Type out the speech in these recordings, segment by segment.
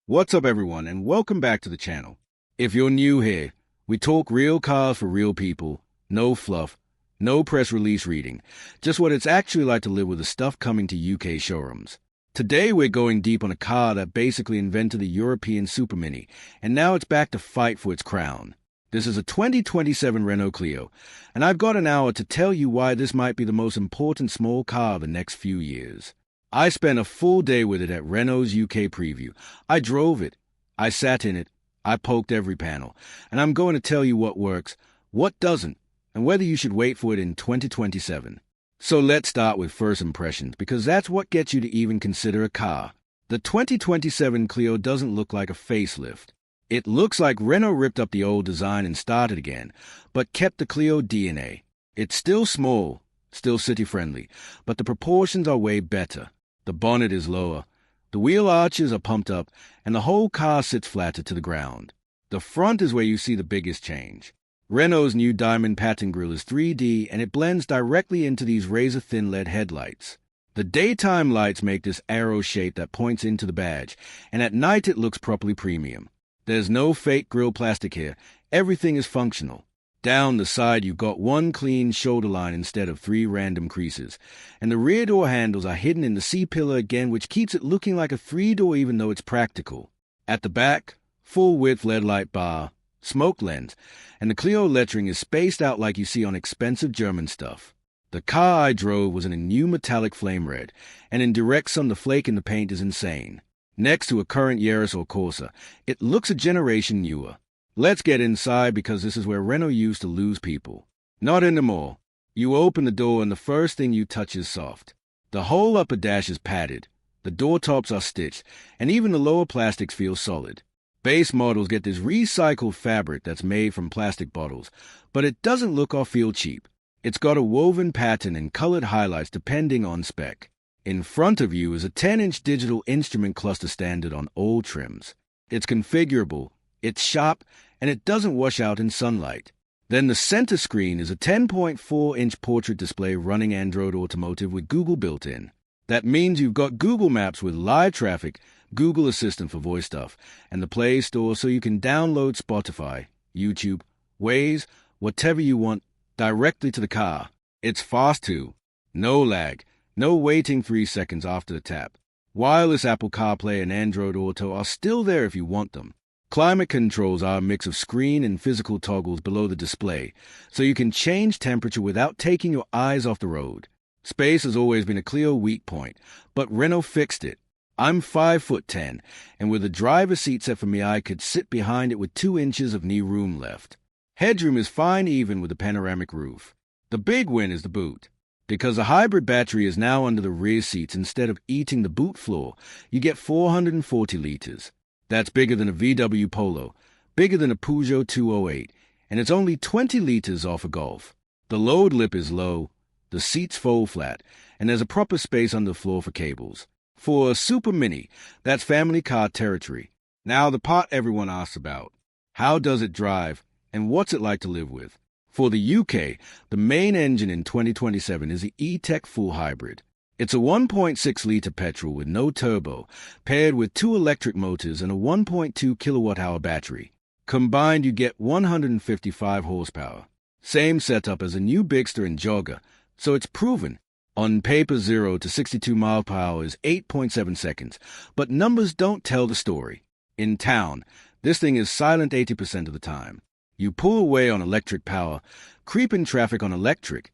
What's up everyone and welcome back to the channel. If you're new here, we talk real cars for real people, no fluff, no press release reading, just what it's actually like to live with the stuff coming to UK showrooms. Today we're going deep on a car that basically invented the European supermini, and now it's back to fight for its crown. This is a 2027 Renault Clio, and I've got an hour to tell you why this might be the most important small car of the next few years. I spent a full day with it at Renault's UK preview. I drove it, I sat in it, I poked every panel, and I'm going to tell you what works, what doesn't, and whether you should wait for it in 2027. So let's start with first impressions, because that's what gets you to even consider a car. The 2027 Clio doesn't look like a facelift. It looks like Renault ripped up the old design and started again, but kept the Clio DNA. It's still small, still city-friendly, but the proportions are way better. The bonnet is lower, the wheel arches are pumped up, and the whole car sits flatter to the ground. The front is where you see the biggest change. Renault's new diamond pattern grille is 3D, and it blends directly into these razor-thin LED headlights. The daytime lights make this arrow shape that points into the badge, and at night it looks properly premium. There's no fake grille plastic here, everything is functional. Down the side you've got one clean shoulder line instead of 3 random creases, and the rear door handles are hidden in the C-pillar again, which keeps it looking like a 3-door even though it's practical. At the back, full-width LED light bar, smoke lens, and the Clio lettering is spaced out like you see on expensive German stuff. The car I drove was in a new metallic flame red, and in direct sun the flake in the paint is insane. Next to a current Yaris or Corsa, it looks a generation newer. Let's get inside because this is where Renault used to lose people. Not anymore. You open the door and the first thing you touch is soft. The whole upper dash is padded, the door tops are stitched, and even the lower plastics feel solid. Base models get this recycled fabric that's made from plastic bottles, but it doesn't look or feel cheap. It's got a woven pattern and colored highlights depending on spec. In front of you is a 10-inch digital instrument cluster standard on all trims. It's configurable, it's sharp, and it doesn't wash out in sunlight. Then the center screen is a 10.4-inch portrait display running Android Automotive with Google built in. That means you've got Google Maps with live traffic, Google Assistant for voice stuff, and the Play Store so you can download Spotify, YouTube, Waze, whatever you want, directly to the car. It's fast too. No lag, no waiting 3 seconds after the tap. Wireless Apple CarPlay and Android Auto are still there if you want them. Climate controls are a mix of screen and physical toggles below the display, so you can change temperature without taking your eyes off the road. Space has always been a Clio weak point, but Renault fixed it. I'm 5'10", and with a driver's seat set for me I could sit behind it with 2 inches of knee room left. Headroom is fine even with a panoramic roof. The big win is the boot. Because the hybrid battery is now under the rear seats instead of eating the boot floor, you get 440 litres. That's bigger than a VW Polo, bigger than a Peugeot 208, and it's only 20 litres off a Golf. The load lip is low, the seats fold flat, and there's a proper space under the floor for cables. For a super mini, that's family car territory. Now the part everyone asks about. How does it drive, and what's it like to live with? For the UK, the main engine in 2027 is the E-Tech full hybrid. It's a 1.6-litre petrol with no turbo, paired with 2 electric motors and a 1.2 kilowatt-hour battery. Combined, you get 155 horsepower. Same setup as a new Bigster and Jogger, so it's proven. On paper, 0 to 62 miles per hour is 8.7 seconds, but numbers don't tell the story. In town, this thing is silent 80% of the time. You pull away on electric power, creep in traffic on electric,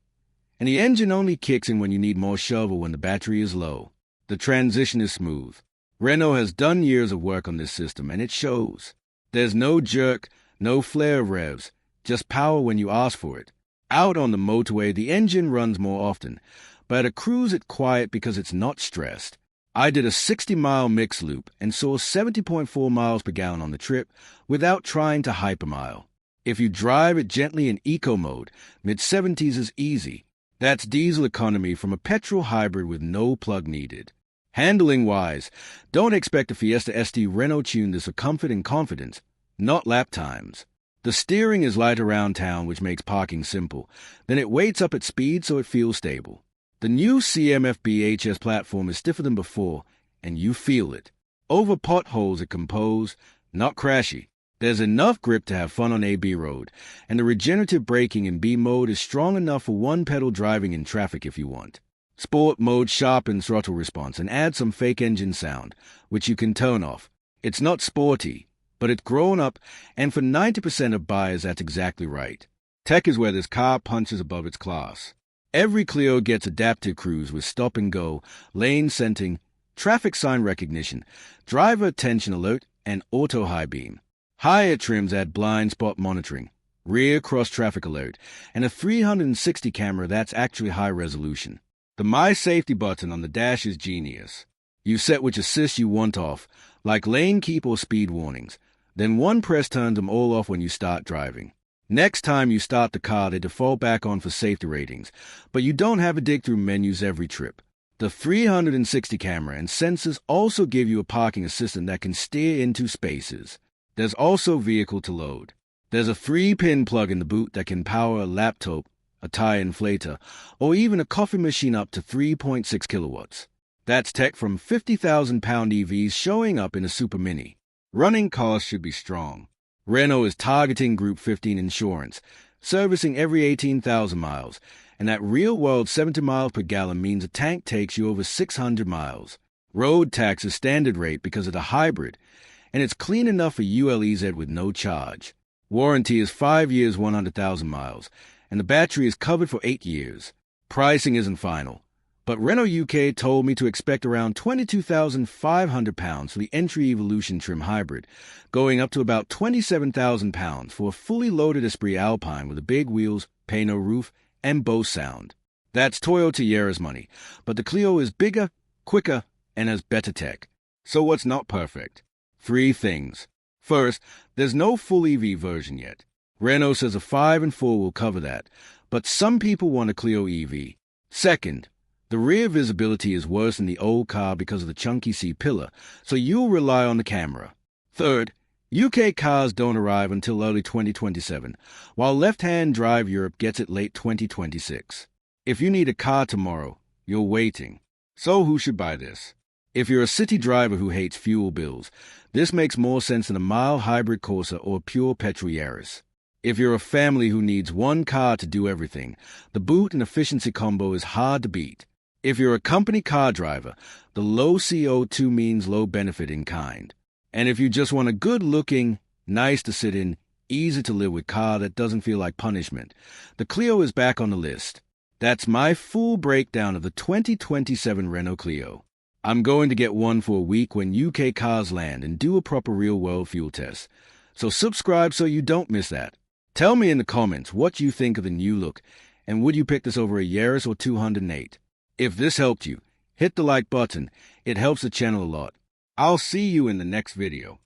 and the engine only kicks in when you need more shovel when the battery is low. The transition is smooth. Renault has done years of work on this system, and it shows. There's no jerk, no flare revs, just power when you ask for it. Out on the motorway, the engine runs more often, but at a cruise it's quiet because it's not stressed. I did a 60-mile mix loop and saw 70.4 miles per gallon on the trip without trying to hypermile. If you drive it gently in eco mode, mid-70s is easy. That's diesel economy from a petrol hybrid with no plug needed. Handling-wise, don't expect a Fiesta ST Renault tuned this for comfort and confidence, not lap times. The steering is light around town, which makes parking simple. Then it weights up at speed so it feels stable. The new CMF-BHS platform is stiffer than before, and you feel it. Over potholes it can pose, not crashy. There's enough grip to have fun on a B road, and the regenerative braking in B mode is strong enough for one-pedal driving in traffic if you want. Sport mode sharpens throttle response and adds some fake engine sound, which you can turn off. It's not sporty, but it's grown up, and for 90% of buyers that's exactly right. Tech is where this car punches above its class. Every Clio gets adaptive cruise with stop and go, lane sensing, traffic sign recognition, driver attention alert, and auto high beam. Higher trims add blind spot monitoring, rear cross-traffic alert, and a 360 camera that's actually high resolution. The My Safety button on the dash is genius. You set which assist you want off, like lane keep or speed warnings. Then one press turns them all off when you start driving. Next time you start the car, they default back on for safety ratings, but you don't have to dig through menus every trip. The 360 camera and sensors also give you a parking assistant that can steer into spaces. There's also vehicle to load. There's a 3-pin plug in the boot that can power a laptop, a tire inflator, or even a coffee machine up to 3.6 kilowatts. That's tech from 50,000-pound EVs showing up in a supermini. Running costs should be strong. Renault is targeting Group 15 insurance, servicing every 18,000 miles, and that real-world 70 miles per gallon means a tank takes you over 600 miles. Road tax is standard rate because of the hybrid, and it's clean enough for ULEZ with no charge. Warranty is 5 years, 100,000 miles, and the battery is covered for 8 years. Pricing isn't final, but Renault UK told me to expect around £22,500 for the entry Evolution trim hybrid, going up to about £27,000 for a fully loaded Esprit Alpine with the big wheels, Pano roof, and Bose sound. That's Toyota Yaris money, but the Clio is bigger, quicker, and has better tech. So what's not perfect? 3 things. First, there's no full EV version yet. Renault says a 5 and 4 will cover that, but some people want a Clio EV. Second, the rear visibility is worse in the old car because of the chunky C-pillar, so you'll rely on the camera. Third, UK cars don't arrive until early 2027, while left-hand drive Europe gets it late 2026. If you need a car tomorrow, you're waiting. So who should buy this? If you're a city driver who hates fuel bills, this makes more sense than a mild hybrid Corsa or pure petrol Yaris. If you're a family who needs one car to do everything, the boot and efficiency combo is hard to beat. If you're a company car driver, the low CO2 means low benefit in kind. And if you just want a good-looking, nice to sit in, easy to live with car that doesn't feel like punishment, the Clio is back on the list. That's my full breakdown of the 2027 Renault Clio. I'm going to get one for a week when UK cars land and do a proper real-world fuel test. So subscribe so you don't miss that. Tell me in the comments what you think of the new look, and would you pick this over a Yaris or 208? If this helped you, hit the like button. It helps the channel a lot. I'll see you in the next video.